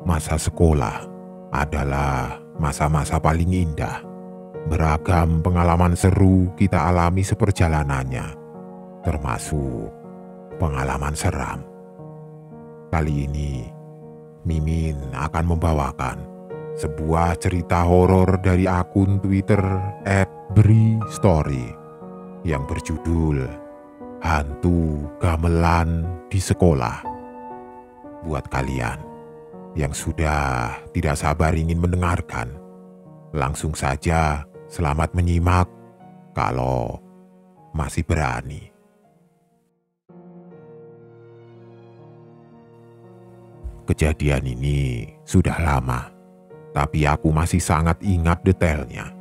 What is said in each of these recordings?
Masa sekolah adalah masa-masa paling indah. Beragam pengalaman seru kita alami seperjalanannya, termasuk pengalaman seram. Kali ini, Mimin akan membawakan sebuah cerita horor dari akun Twitter @bristory yang berjudul Hantu Gamelan di Sekolah. Buat kalian yang sudah tidak sabar ingin mendengarkan, langsung saja selamat menyimak kalau masih berani. Kejadian ini sudah lama, tapi aku masih sangat ingat detailnya.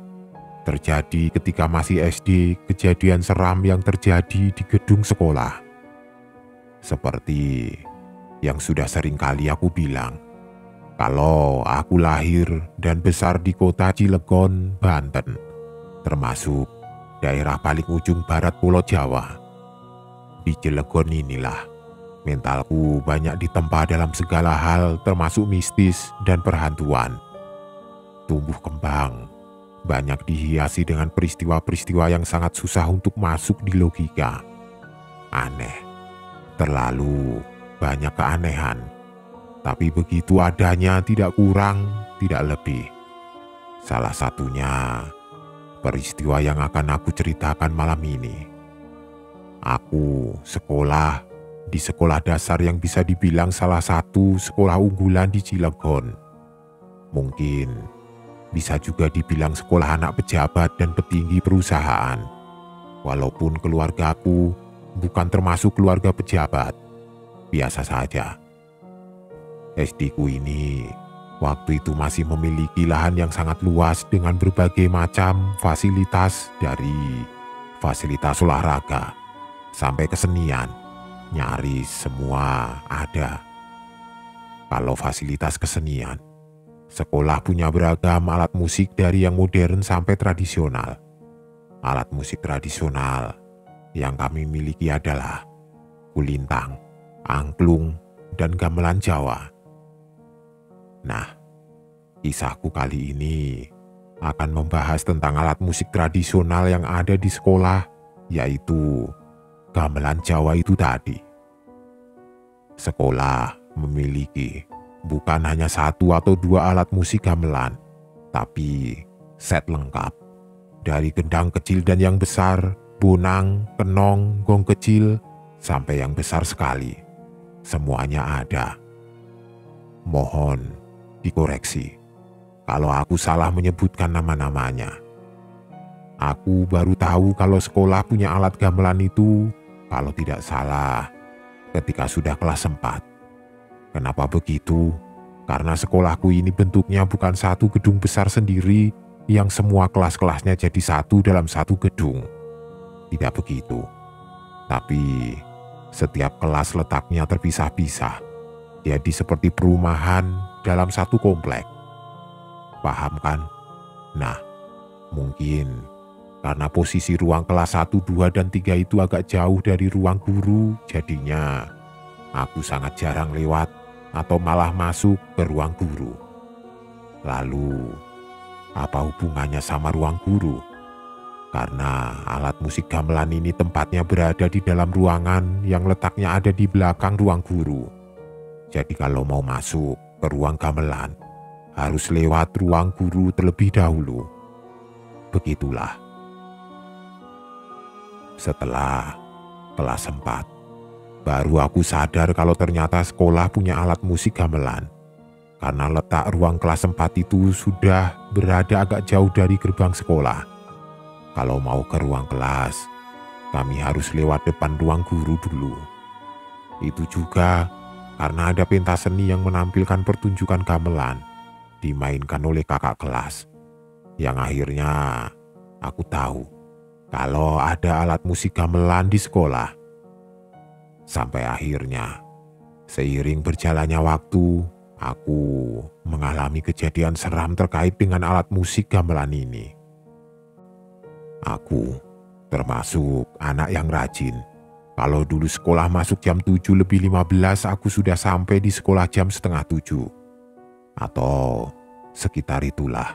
Terjadi ketika masih SD, kejadian seram yang terjadi di gedung sekolah. Seperti yang sudah sering kali aku bilang, kalau aku lahir dan besar di kota Cilegon, Banten, termasuk daerah paling ujung barat Pulau Jawa. Di Cilegon inilah mentalku banyak ditempa dalam segala hal termasuk mistis dan perhantuan. Tumbuh kembang banyak dihiasi dengan peristiwa-peristiwa yang sangat susah untuk masuk di logika. Aneh, terlalu banyak keanehan. Tapi begitu adanya tidak kurang, tidak lebih. Salah satunya peristiwa yang akan aku ceritakan malam ini. Aku sekolah di sekolah dasar yang bisa dibilang salah satu sekolah unggulan di Cilegon. Mungkin bisa juga dibilang sekolah anak pejabat dan petinggi perusahaan. Walaupun keluargaku bukan termasuk keluarga pejabat, biasa saja. SD-ku ini waktu itu masih memiliki lahan yang sangat luas dengan berbagai macam fasilitas, dari fasilitas olahraga sampai kesenian, nyaris semua ada. Kalau fasilitas kesenian, sekolah punya beragam alat musik dari yang modern sampai tradisional. Alat musik tradisional yang kami miliki adalah kulintang, angklung, dan gamelan Jawa. Nah, kisahku kali ini akan membahas tentang alat musik tradisional yang ada di sekolah, yaitu gamelan Jawa itu tadi. Sekolah memiliki bukan hanya satu atau dua alat musik gamelan, tapi set lengkap. Dari gendang kecil dan yang besar, bonang, kenong, gong kecil, sampai yang besar sekali. Semuanya ada. Mohon dikoreksi kalau aku salah menyebutkan nama-namanya. Aku baru tahu kalau sekolah punya alat gamelan itu, kalau tidak salah, ketika sudah kelas 4. Kenapa begitu? Karena sekolahku ini bentuknya bukan satu gedung besar sendiri yang semua kelas-kelasnya jadi satu dalam satu gedung. Tidak begitu. Tapi setiap kelas letaknya terpisah-pisah. Jadi seperti perumahan dalam satu komplek. Paham kan? Nah, mungkin karena posisi ruang kelas 1, 2, dan 3 itu agak jauh dari ruang guru, jadinya aku sangat jarang lewat atau malah masuk ke ruang guru. Lalu, apa hubungannya sama ruang guru? Karena alat musik gamelan ini tempatnya berada di dalam ruangan yang letaknya ada di belakang ruang guru. Jadi kalau mau masuk ke ruang gamelan, harus lewat ruang guru terlebih dahulu. Begitulah. Setelah kelas 4, baru aku sadar kalau ternyata sekolah punya alat musik gamelan. Karena letak ruang kelas 4 itu sudah berada agak jauh dari gerbang sekolah. Kalau mau ke ruang kelas, kami harus lewat depan ruang guru dulu. Itu juga karena ada pentas seni yang menampilkan pertunjukan gamelan dimainkan oleh kakak kelas. Yang akhirnya aku tahu kalau ada alat musik gamelan di sekolah. Sampai akhirnya, seiring berjalannya waktu, aku mengalami kejadian seram terkait dengan alat musik gamelan ini. Aku termasuk anak yang rajin. Kalau dulu sekolah masuk jam 7 lebih 15, aku sudah sampai di sekolah jam setengah 7. Atau sekitar itulah.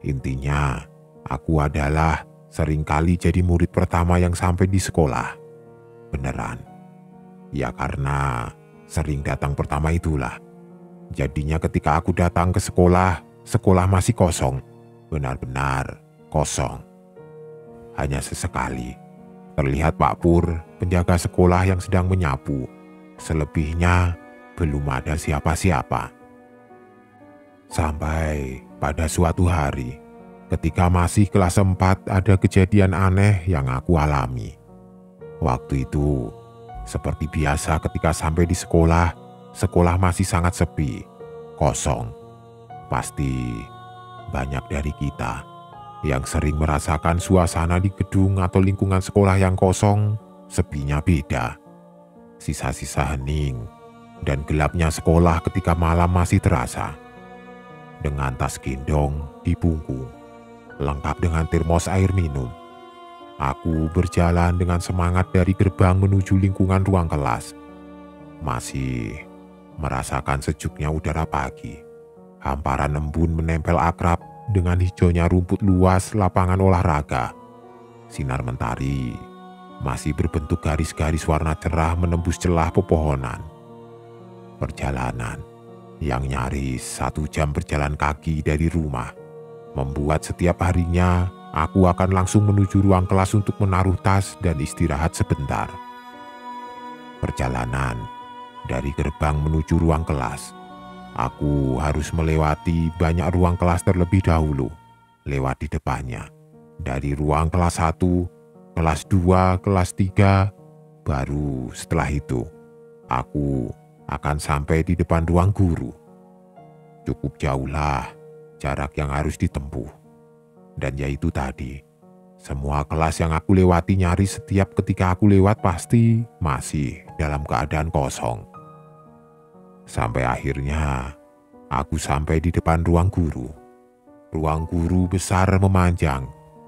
Intinya, aku adalah seringkali jadi murid pertama yang sampai di sekolah. Beneran. Ya karena sering datang pertama itulah. Jadinya ketika aku datang ke sekolah, sekolah masih kosong. Benar-benar kosong. Hanya sesekali terlihat Pak Pur, penjaga sekolah yang sedang menyapu. Selebihnya belum ada siapa-siapa. Sampai pada suatu hari, ketika masih kelas 4, ada kejadian aneh yang aku alami. Waktu itu, seperti biasa ketika sampai di sekolah, sekolah masih sangat sepi, kosong. Pasti banyak dari kita yang sering merasakan suasana di gedung atau lingkungan sekolah yang kosong, sepinya beda. Sisa-sisa hening dan gelapnya sekolah ketika malam masih terasa. Dengan tas gendong di punggung, lengkap dengan termos air minum, aku berjalan dengan semangat dari gerbang menuju lingkungan ruang kelas. Masih merasakan sejuknya udara pagi. Hamparan embun menempel akrab dengan hijaunya rumput luas lapangan olahraga. Sinar mentari masih berbentuk garis-garis warna cerah menembus celah pepohonan. Perjalanan yang nyaris 1 jam berjalan kaki dari rumah membuat setiap harinya aku akan langsung menuju ruang kelas untuk menaruh tas dan istirahat sebentar. Perjalanan dari gerbang menuju ruang kelas, aku harus melewati banyak ruang kelas terlebih dahulu. Lewat di depannya, dari ruang kelas 1, kelas 2, kelas 3, baru setelah itu aku akan sampai di depan ruang guru. Cukup jauhlah jarak yang harus ditempuh. Dan yaitu tadi, semua kelas yang aku lewati nyaris setiap ketika aku lewat pasti masih dalam keadaan kosong. Sampai akhirnya aku sampai di depan ruang guru. Ruang guru besar memanjang,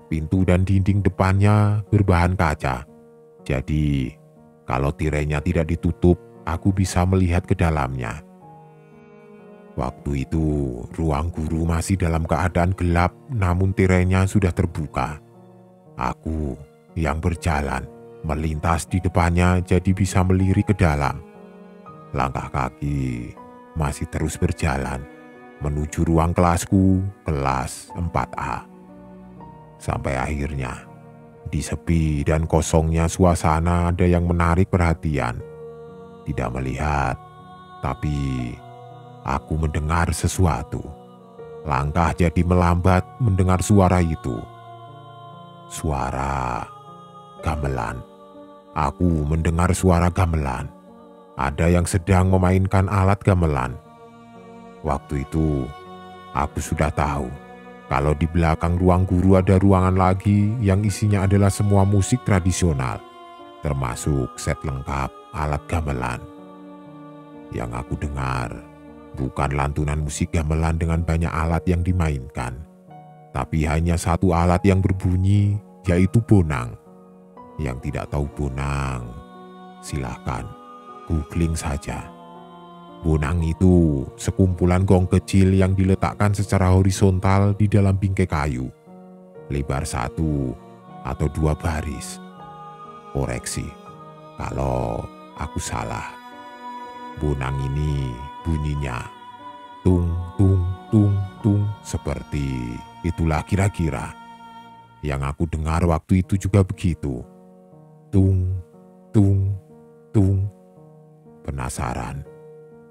pintu dan dinding depannya berbahan kaca. Jadi kalau tirainya tidak ditutup, aku bisa melihat ke dalamnya. Waktu itu ruang guru masih dalam keadaan gelap, namun tirainya sudah terbuka. Aku yang berjalan melintas di depannya jadi bisa melirik ke dalam. Langkah kaki masih terus berjalan menuju ruang kelasku, kelas 4A. Sampai akhirnya, di sepi dan kosongnya suasana ada yang menarik perhatian. Tidak melihat, tapi aku mendengar sesuatu. Langkah jadi melambat mendengar suara itu. Suara gamelan. Aku mendengar suara gamelan. Ada yang sedang memainkan alat gamelan. Waktu itu, aku sudah tahu kalau di belakang ruang guru ada ruangan lagi yang isinya adalah semua musik tradisional, termasuk set lengkap alat gamelan. Yang aku dengar bukan lantunan musik gamelan dengan banyak alat yang dimainkan, tapi hanya satu alat yang berbunyi, yaitu bonang. Yang tidak tahu bonang, silahkan googling saja. Bonang itu sekumpulan gong kecil yang diletakkan secara horizontal di dalam bingkai kayu, lebar 1 atau 2 baris. Koreksi kalau aku salah. Bonang ini bunyinya tung tung tung tung, seperti itulah kira-kira. Yang aku dengar waktu itu juga begitu. Tung tung tung. Penasaran,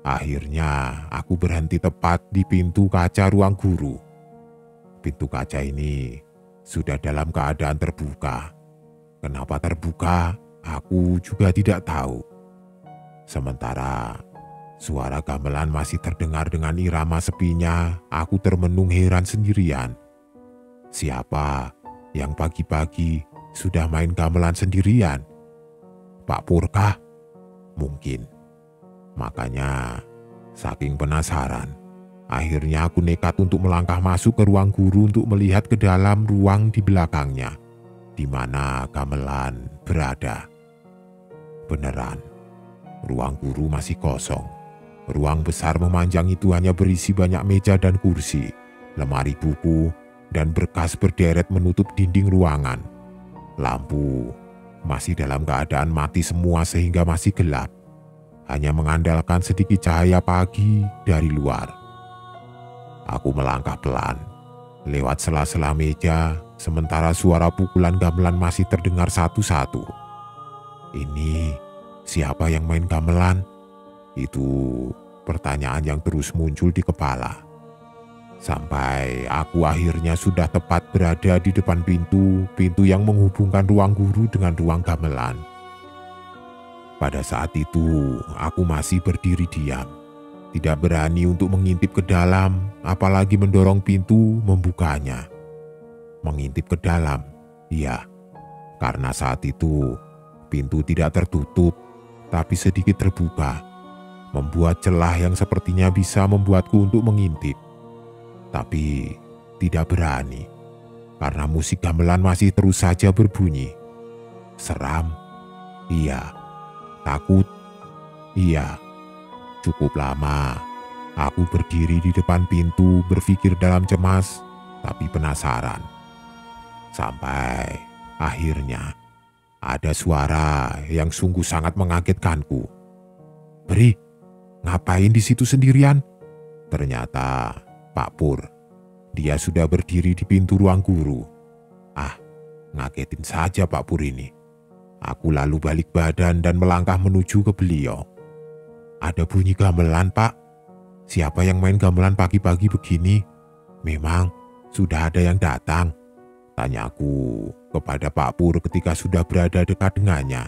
akhirnya aku berhenti tepat di pintu kaca ruang guru. Pintu kaca ini sudah dalam keadaan terbuka. Kenapa terbuka, aku juga tidak tahu. Sementara suara gamelan masih terdengar dengan irama sepinya, aku termenung heran sendirian. Siapa yang pagi-pagi sudah main gamelan sendirian? Pak Purkah? Mungkin. Makanya, saking penasaran, akhirnya aku nekat untuk melangkah masuk ke ruang guru untuk melihat ke dalam ruang di belakangnya, di mana gamelan berada. Beneran, ruang guru masih kosong. Ruang besar memanjang itu hanya berisi banyak meja dan kursi, lemari buku, dan berkas berderet menutup dinding ruangan. Lampu masih dalam keadaan mati semua sehingga masih gelap, hanya mengandalkan sedikit cahaya pagi dari luar. Aku melangkah pelan, lewat sela-sela meja, sementara suara pukulan gamelan masih terdengar satu-satu. Ini siapa yang main gamelan? Itu pertanyaan yang terus muncul di kepala. Sampai aku akhirnya sudah tepat berada di depan pintu yang menghubungkan ruang guru dengan ruang gamelan. Pada saat itu, aku masih berdiri diam, tidak berani untuk mengintip ke dalam, apalagi mendorong pintu membukanya. Mengintip ke dalam, iya, karena saat itu pintu tidak tertutup, tapi sedikit terbuka, membuat celah yang sepertinya bisa membuatku untuk mengintip. Tapi tidak berani, karena musik gamelan masih terus saja berbunyi. Seram, iya. Takut, iya. Cukup lama, aku berdiri di depan pintu berpikir dalam cemas, tapi penasaran. Sampai akhirnya ada suara yang sungguh sangat mengagetkanku. "Bri, ngapain di situ sendirian?" Ternyata Pak Pur. Dia sudah berdiri di pintu ruang guru. Ah, ngagetin saja Pak Pur ini. Aku lalu balik badan dan melangkah menuju ke beliau. "Ada bunyi gamelan, Pak. Siapa yang main gamelan pagi-pagi begini? Memang sudah ada yang datang?" tanyaku kepada Pak Pur ketika sudah berada dekat dengannya.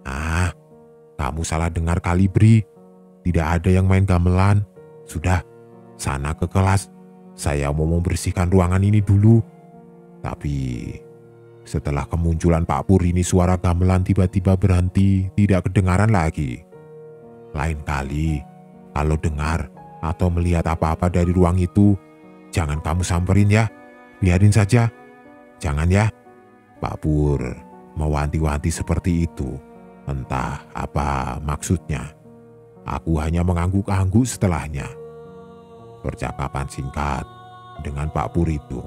"Ah, kamu salah dengar kali, Bri. Tidak ada yang main gamelan. Sudah, sana ke kelas. Saya mau membersihkan ruangan ini dulu." Tapi setelah kemunculan Pak Pur ini, suara gamelan tiba-tiba berhenti, tidak kedengaran lagi. "Lain kali, kalau dengar atau melihat apa-apa dari ruang itu, jangan kamu samperin ya. Biarin saja. Jangan ya." Pak Pur mewanti-wanti seperti itu. Entah apa maksudnya. Aku hanya mengangguk-angguk setelahnya. Percakapan singkat dengan Pak Pur itu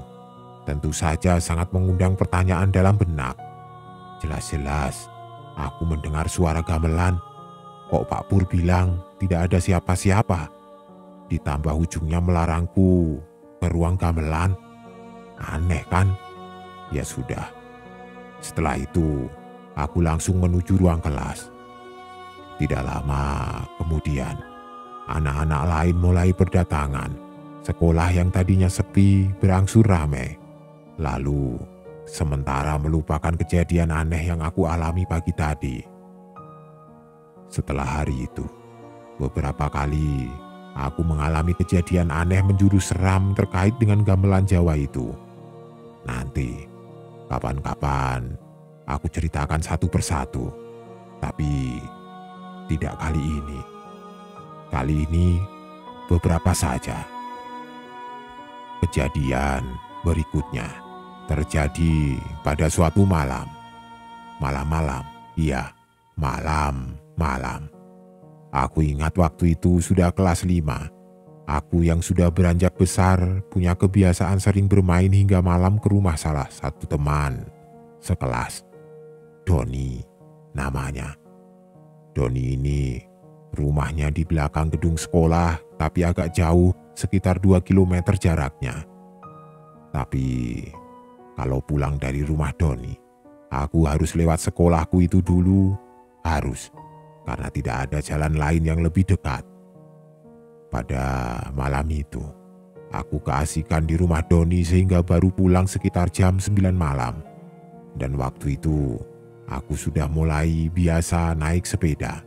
tentu saja sangat mengundang pertanyaan dalam benak. Jelas-jelas aku mendengar suara gamelan. Kok Pak Pur bilang tidak ada siapa-siapa? Ditambah ujungnya melarangku ke ruang gamelan. Aneh kan? Ya sudah. Setelah itu aku langsung menuju ruang kelas. Tidak lama kemudian, anak-anak lain mulai berdatangan. Sekolah yang tadinya sepi berangsur ramai. Lalu, sementara melupakan kejadian aneh yang aku alami pagi tadi. Setelah hari itu, beberapa kali aku mengalami kejadian aneh menjurus seram terkait dengan gamelan Jawa itu. Nanti, kapan-kapan aku ceritakan satu persatu. Tapi tidak kali ini. Kali ini beberapa saja. Kejadian berikutnya terjadi pada suatu malam. Malam-malam, iya, malam-malam. Aku ingat waktu itu sudah kelas 5. Aku yang sudah beranjak besar punya kebiasaan sering bermain hingga malam ke rumah salah satu teman sekelas. Doni namanya. Doni ini rumahnya di belakang gedung sekolah, tapi agak jauh, sekitar 2 km jaraknya. Tapi kalau pulang dari rumah Doni, aku harus lewat sekolahku itu dulu. Harus, karena tidak ada jalan lain yang lebih dekat. Pada malam itu, aku keasikan di rumah Doni sehingga baru pulang sekitar jam 9 malam. Dan waktu itu, aku sudah mulai biasa naik sepeda.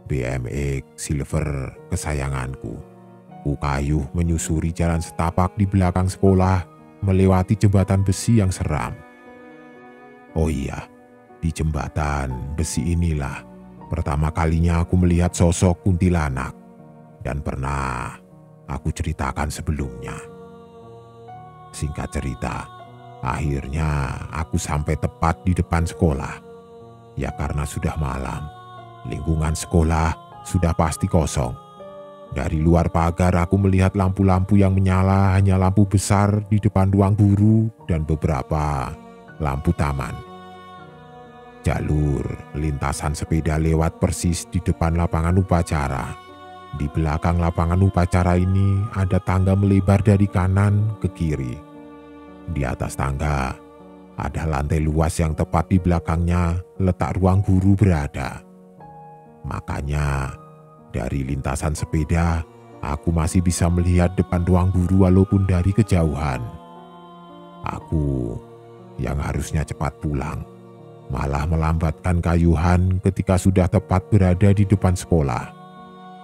BMX Silver kesayanganku. Ku kayuh menyusuri jalan setapak di belakang sekolah, melewati jembatan besi yang seram. Oh iya, di jembatan besi inilah pertama kalinya aku melihat sosok kuntilanak. Dan pernah aku ceritakan sebelumnya. Singkat cerita, akhirnya aku sampai tepat di depan sekolah. Ya karena sudah malam, lingkungan sekolah sudah pasti kosong. Dari luar pagar aku melihat lampu-lampu yang menyala hanya lampu besar di depan ruang guru dan beberapa lampu taman. Jalur lintasan sepeda lewat persis di depan lapangan upacara. Di belakang lapangan upacara ini ada tangga melebar dari kanan ke kiri. Di atas tangga ada lantai luas yang tepat di belakangnya letak ruang guru berada. Makanya dari lintasan sepeda aku masih bisa melihat depan ruang guru walaupun dari kejauhan. Aku yang harusnya cepat pulang malah melambatkan kayuhan ketika sudah tepat berada di depan sekolah.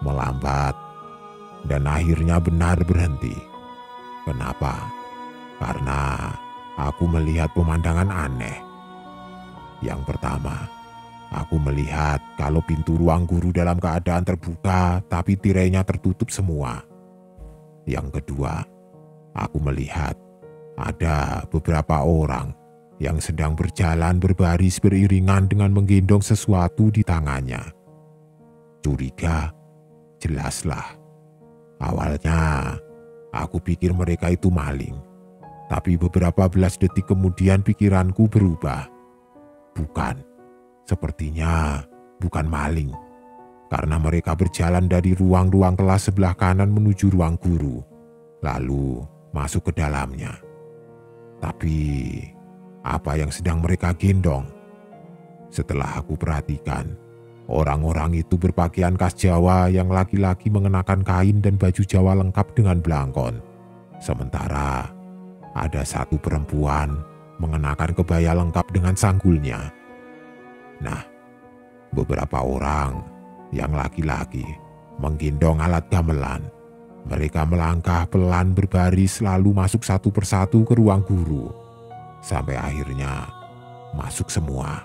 Melambat dan akhirnya benar berhenti. Kenapa? Karena aku melihat pemandangan aneh. Yang pertama, aku melihat kalau pintu ruang guru dalam keadaan terbuka tapi tirainya tertutup semua. Yang kedua, aku melihat ada beberapa orang yang sedang berjalan berbaris beriringan dengan menggendong sesuatu di tangannya. Curiga, jelaslah. Awalnya, aku pikir mereka itu maling. Tapi beberapa belas detik kemudian pikiranku berubah. Bukan, sepertinya bukan maling. Karena mereka berjalan dari ruang-ruang kelas sebelah kanan menuju ruang guru. Lalu masuk ke dalamnya. Tapi apa yang sedang mereka gendong? Setelah aku perhatikan, orang-orang itu berpakaian khas Jawa yang laki-laki mengenakan kain dan baju Jawa lengkap dengan belangkon. Sementara ada satu perempuan mengenakan kebaya lengkap dengan sanggulnya. Nah, beberapa orang yang laki-laki menggendong alat gamelan. Mereka melangkah pelan berbaris lalu masuk satu persatu ke ruang guru. Sampai akhirnya masuk semua.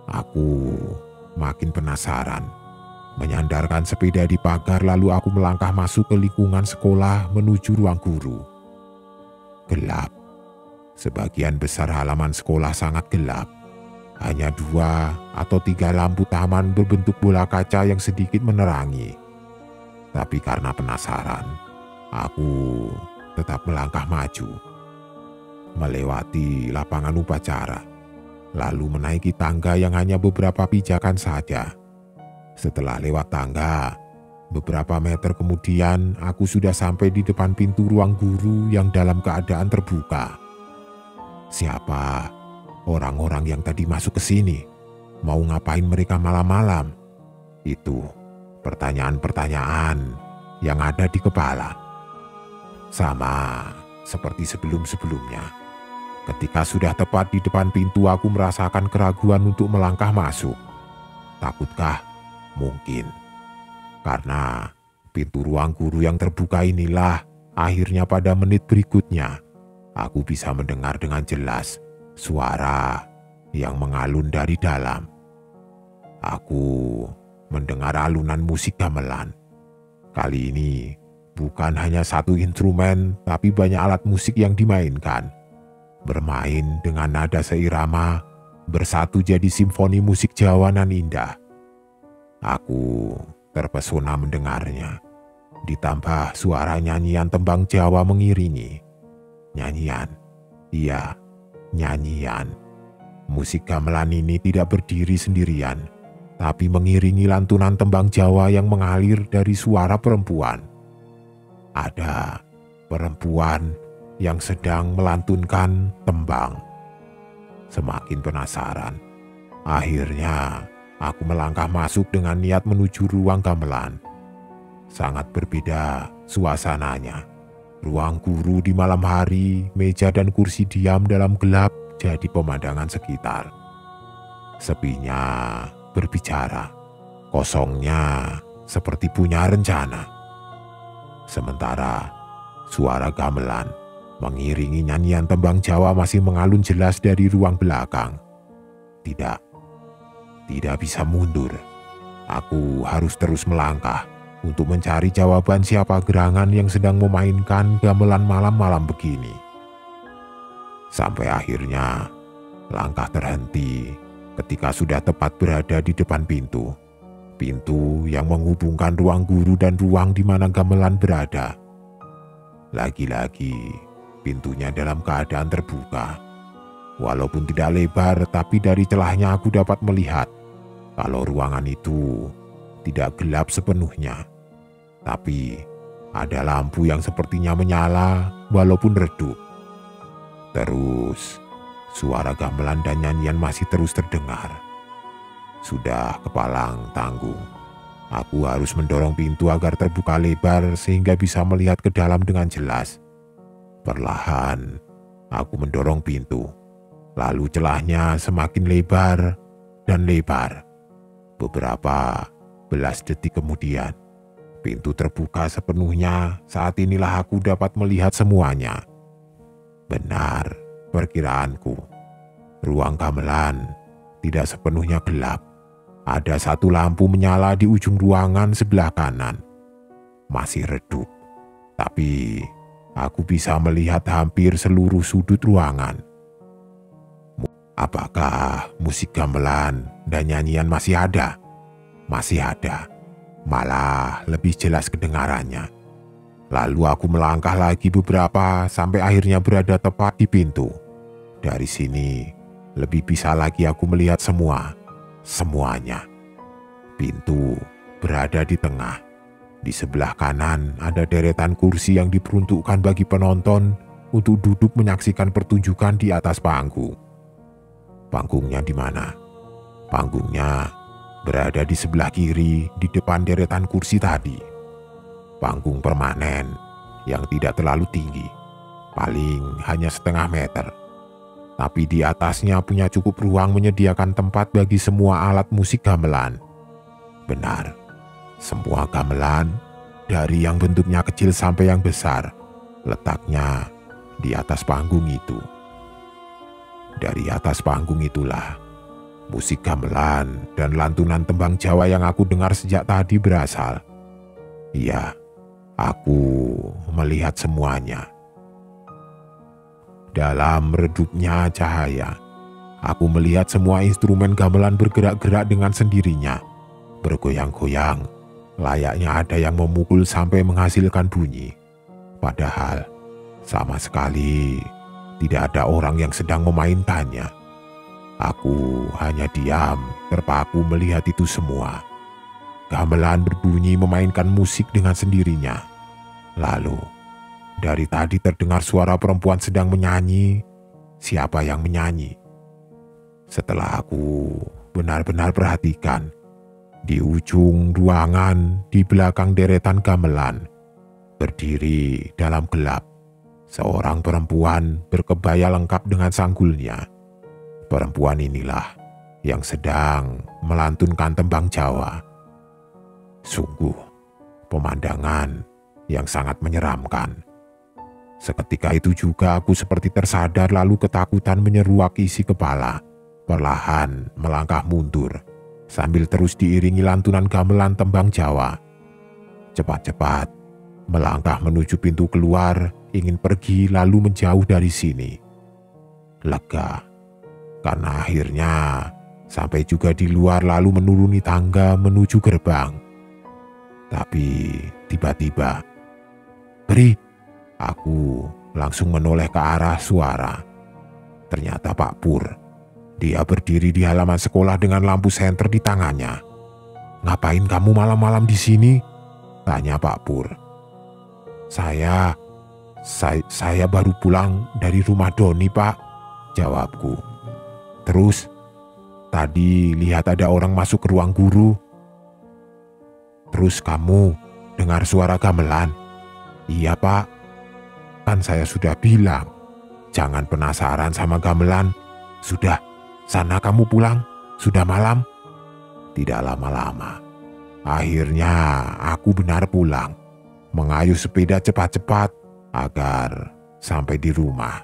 Aku makin penasaran. Menyandarkan sepeda di pagar lalu aku melangkah masuk ke lingkungan sekolah menuju ruang guru. Gelap. Sebagian besar halaman sekolah sangat gelap. Hanya 2 atau 3 lampu taman berbentuk bola kaca yang sedikit menerangi. Tapi karena penasaran, aku tetap melangkah maju. Melewati lapangan upacara, lalu menaiki tangga yang hanya beberapa pijakan saja. Setelah lewat tangga, beberapa meter kemudian aku sudah sampai di depan pintu ruang guru yang dalam keadaan terbuka. Siapa orang-orang yang tadi masuk ke sini? Mau ngapain mereka malam-malam? Itu pertanyaan-pertanyaan yang ada di kepala. Sama seperti sebelum-sebelumnya. Ketika sudah tepat di depan pintu aku merasakan keraguan untuk melangkah masuk. Takutkah? Mungkin. Karena pintu ruang guru yang terbuka inilah akhirnya pada menit berikutnya aku bisa mendengar dengan jelas suara yang mengalun dari dalam. Aku mendengar alunan musik gamelan. Kali ini bukan hanya satu instrumen tapi banyak alat musik yang dimainkan. Bermain dengan nada seirama, bersatu jadi simfoni musik Jawa nan indah. Aku terpesona mendengarnya, ditambah suara nyanyian tembang Jawa mengiringi. Nyanyian, iya, nyanyian. Musik gamelan ini tidak berdiri sendirian, tapi mengiringi lantunan tembang Jawa yang mengalir dari suara perempuan. Ada perempuan yang sedang melantunkan tembang. Semakin penasaran, akhirnya aku melangkah masuk dengan niat menuju ruang gamelan. Sangat berbeda suasananya. Ruang guru di malam hari, meja dan kursi diam dalam gelap jadi pemandangan sekitar. Sepinya berbicara, kosongnya seperti punya rencana. Sementara suara gamelan mengiringi nyanyian tembang Jawa masih mengalun jelas dari ruang belakang. Tidak bisa mundur. Aku harus terus melangkah untuk mencari jawaban siapa gerangan yang sedang memainkan gamelan malam-malam begini. Sampai akhirnya langkah terhenti ketika sudah tepat berada di depan pintu. pintu yang menghubungkan ruang guru dan ruang di mana gamelan berada. Lagi-lagi, pintunya dalam keadaan terbuka. Walaupun tidak lebar, tapi dari celahnya aku dapat melihat kalau ruangan itu tidak gelap sepenuhnya. Tapi ada lampu yang sepertinya menyala walaupun redup. Terus, suara gamelan dan nyanyian masih terus terdengar. Sudah kepalang tanggung, aku harus mendorong pintu agar terbuka lebar sehingga bisa melihat ke dalam dengan jelas. Perlahan, aku mendorong pintu. Lalu celahnya semakin lebar dan lebar. Beberapa belas detik kemudian, pintu terbuka sepenuhnya. Saat inilah aku dapat melihat semuanya. Benar perkiraanku, ruang gamelan tidak sepenuhnya gelap. Ada satu lampu menyala di ujung ruangan sebelah kanan. Masih redup, tapi aku bisa melihat hampir seluruh sudut ruangan. Apakah musik gamelan dan nyanyian masih ada? Masih ada, malah lebih jelas kedengarannya. Lalu aku melangkah lagi beberapa sampai akhirnya berada tepat di pintu. Dari sini, lebih bisa lagi aku melihat semuanya. Pintu berada di tengah. Di sebelah kanan ada deretan kursi yang diperuntukkan bagi penonton untuk duduk menyaksikan pertunjukan di atas panggung. Panggungnya di mana? Panggungnya berada di sebelah kiri di depan deretan kursi tadi. Panggung permanen yang tidak terlalu tinggi, paling hanya setengah meter. Tapi di atasnya punya cukup ruang menyediakan tempat bagi semua alat musik gamelan. Benar, semua gamelan dari yang bentuknya kecil sampai yang besar letaknya di atas panggung itu. Dari atas panggung itulah musik gamelan dan lantunan tembang Jawa yang aku dengar sejak tadi berasal. Iya, aku melihat semuanya. Dalam redupnya cahaya, aku melihat semua instrumen gamelan bergerak-gerak dengan sendirinya, bergoyang-goyang, layaknya ada yang memukul sampai menghasilkan bunyi. Padahal sama sekali tidak ada orang yang sedang memainkannya. Aku hanya diam, terpaku melihat itu semua. Gamelan berbunyi memainkan musik dengan sendirinya. Lalu, dari tadi terdengar suara perempuan sedang menyanyi. Siapa yang menyanyi? Setelah aku benar-benar perhatikan, di ujung ruangan di belakang deretan gamelan, berdiri dalam gelap, seorang perempuan berkebaya lengkap dengan sanggulnya. Perempuan inilah yang sedang melantunkan tembang Jawa. Sungguh, pemandangan yang sangat menyeramkan. Seketika itu juga aku seperti tersadar lalu ketakutan menyeruak isi kepala. Perlahan melangkah mundur sambil terus diiringi lantunan gamelan tembang Jawa. Cepat-cepat melangkah menuju pintu keluar, ingin pergi lalu menjauh dari sini. Lega, karena akhirnya sampai juga di luar lalu menuruni tangga menuju gerbang. Tapi tiba-tiba, "Beri!" Aku langsung menoleh ke arah suara. Ternyata Pak Pur. Dia berdiri di halaman sekolah dengan lampu senter di tangannya. "Ngapain kamu malam-malam di sini?" tanya Pak Pur. Saya baru pulang dari rumah Doni, Pak," jawabku. "Terus, tadi lihat ada orang masuk ke ruang guru." "Terus kamu dengar suara gamelan?" "Iya, Pak. Kan saya sudah bilang, jangan penasaran sama gamelan. Sudah, sana kamu pulang, sudah malam." Tidak lama-lama, akhirnya aku benar pulang, mengayuh sepeda cepat-cepat agar sampai di rumah.